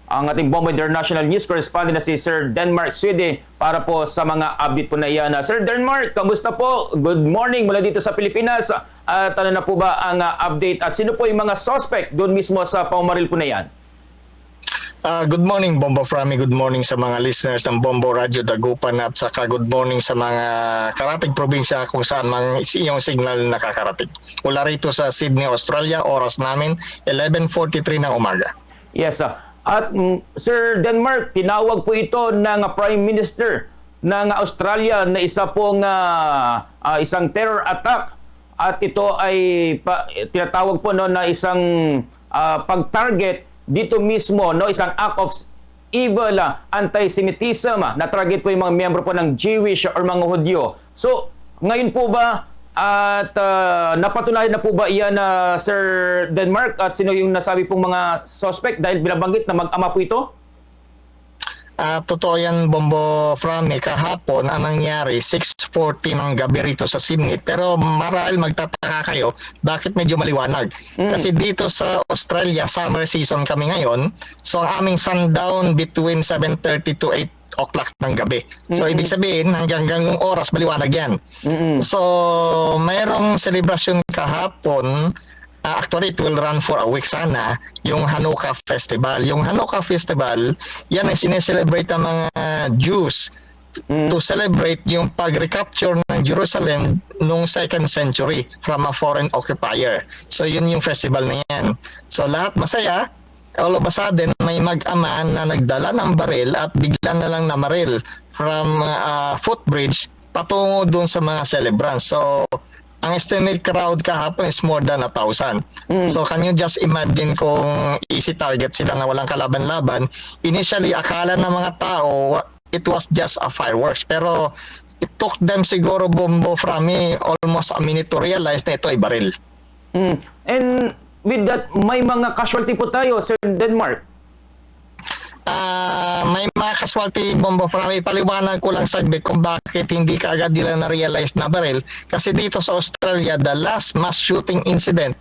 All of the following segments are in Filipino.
ang ating Bombo International News correspondent na si Sir Denmark Swede para po sa mga update po na yan. Sir Denmark, kamusta po? Good morning mula dito sa Pilipinas. At ano na po ba ang update at sino po yung mga suspect doon mismo sa paumaril po na yan? Good morning, Bombo Frami. Good morning sa mga listeners ng Bombo Radio Dagupan at saka good morning sa mga karating probinsya kung saan yung signal nakakarating. Mula rito sa Sydney, Australia, oras namin 11:43 ng umaga. Yes, at Sir Denmark, tinawag po ito ng Prime Minister ng Australia na isa pong isang terror attack at ito ay tinatawag po no, na isang pag-target dito mismo, no, isang act of evil, anti-Semitism, na target po yung mga miyembro po ng Jewish or mga Hudyo. So, ngayon po ba at napatunayan na po ba iyan, Sir Denmark, at sino yung nasabi pong mga suspect dahil binabanggit na mag-ama po ito? Totoo yan, Bombo Frami. Kahapon, ang nangyari, 6:40 ng gabi rito sa Sydney. Pero marahil magtataka kayo, bakit medyo maliwanag? Kasi dito sa Australia, summer season kami ngayon. So, ang aming sundown between 7:30 to 8 o'clock ng gabi. So, ibig sabihin, hanggang oras, maliwanag yan. So, mayroong celebration kahapon. Actually, it will run for a week sana, yung Hanukkah Festival. Yung Hanukkah Festival, yan ay sineselebrate ng mga Jews to celebrate yung pag-recapture ng Jerusalem noong 2nd century from a foreign occupier. So, yun yung festival na yan. So, lahat masaya. All of a sudden, may mag-ama na nagdala ng baril at bigla na lang namaril from footbridge patungo dun sa mga celebrants. So, ang estimate crowd kahapon is more than 1,000. So can you just imagine kung easy target sila na walang kalaban-laban? Initially, akala ng mga tao, it was just a fireworks. Pero it took them siguro, Bombo Frami, almost a minute to realize na ito ay baril. And with that, may mga casualty po tayo, Sir Denmark. May mga casualty, Bombo Frami. Paliwanag ko lang saglit kung bakit hindi kaagad nila na-realize na baril. Kasi dito sa Australia, the last mass shooting incident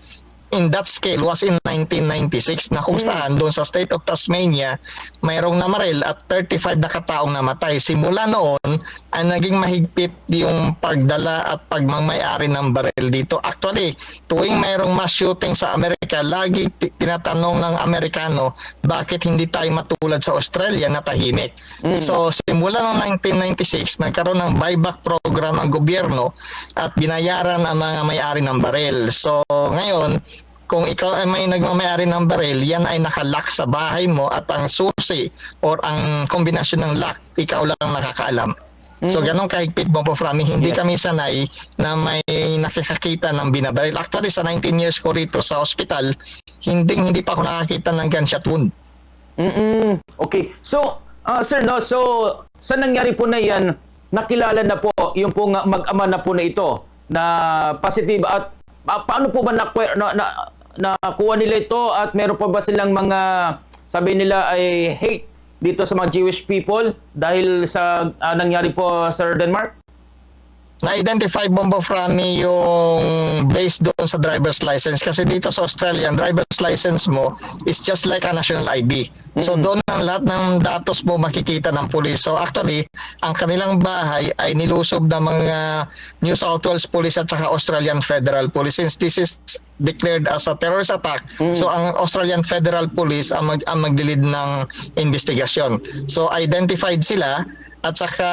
in that scale was in 1996 na kung saan doon sa state of Tasmania mayroong namaril at 35 na kataong namatay. Simula noon ay naging mahigpit yung pagdala at pagmamayari ng baril dito. Actually, tuwing mayroong mass shooting sa Amerika, lagi tinatanong ng Amerikano bakit hindi tayo matulad sa Australia na tahimik. So simula noong 1996 nagkaroon ng buyback program ang gobyerno at binayaran ang mga may-ari ng baril. So ngayon, kung ikaw ay may nagmamayari ng baril, yan ay nakalock sa bahay mo at ang susi or ang kombinasyon ng lock, ikaw lang nakakaalam. So ganun kahigpit, Bombo Frami, hindi kami sanay na may nakikakita ng binabaril. Actually, sa 19 years ko rito sa hospital, hindi pa ako nakakita ng gunshot wound. Okay. So, sir, no, so sa nangyari po na yan, nakilala na po yung pong mag-ama na po na ito na positive at paano po ba nakuha nila ito at meron pa ba silang mga sabi nila ay hate dito sa mga Jewish people dahil sa nangyari po, Sir Denmark? Na-identify, Bombo Frami, yung based doon sa driver's license. Kasi dito sa Australia, ang driver's license mo is just like a national ID. So doon ang lahat ng datos mo makikita ng pulis. So actually, ang kanilang bahay ay nilusob ng mga New South Wales Police at saka Australian Federal Police. Since this is declared as a terrorist attack, so ang Australian Federal Police ang magdilid ng investigasyon. So identified sila. At saka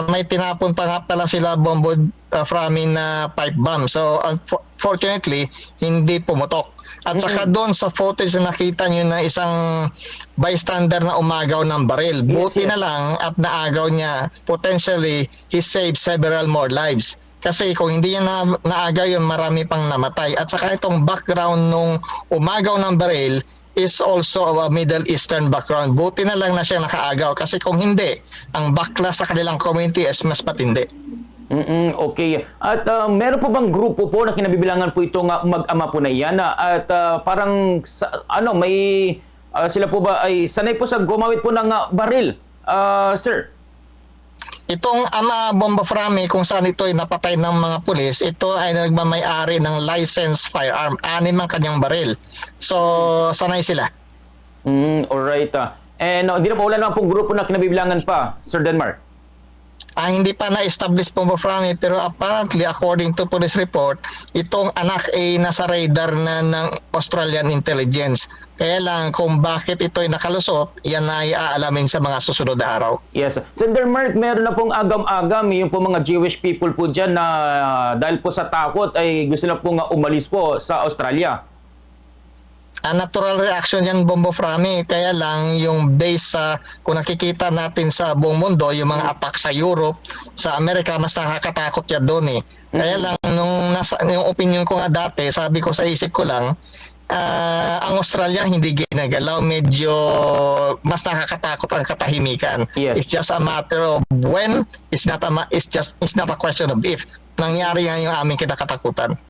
may tinapon pa nga pala sila, Bombo Frami, na pipe bomb. So unfortunately, hindi pumutok. At saka doon sa footage na nakita nyo na isang bystander na umagaw ng baril. Buti na lang at naagaw niya. Potentially, he saved several more lives. Kasi kung hindi niya naagaw yun, marami pang namatay. At saka itong background nung umagaw ng baril is also a Middle Eastern background. Buti na lang na siya nakaagaw kasi kung hindi, ang backlash sa kanilang community is mas patindi. Okay. At meron po bang grupo po na kinabibilangan po itong mag-ama po na iyan? At parang may sila po ba ay sanay po sa gumamit po ng baril, sir? Itong ama Bombo Frami, kung saan ito ay napatay ng mga pulis, ito ay nagmamay-ari ng licensed firearm. 6 ang kanyang baril. So, sanay sila. Alright. And hindi na po wala naman pong grupo na kinabibilangan pa, Sir Denmark. Hindi pa na-establish po, Franny, pero apparently, according to police report, itong anak ay nasa radar na ng Australian intelligence. Kaya lang, kung bakit ito ay nakalusot, yan ay aalamin sa mga susunod na araw. Yes. Sir Denmark, meron na pong agam-agam yung po mga Jewish people po dyan na dahil po sa takot ay gusto na pong umalis po sa Australia. Natural reaction yan, Bombo Frami. Kaya lang yung base sa kung nakikita natin sa buong mundo, yung mga attack sa Europe, sa Amerika, mas nakakatakot yan doon eh. Kaya lang yung opinion ko nga dati, sabi ko sa isip ko lang, ang Australia hindi ginagalaw, medyo mas nakakatakot ang katahimikan. Yes. It's just a matter of when, it's not a question of if. Nangyari yan yung aming kinakatakutan.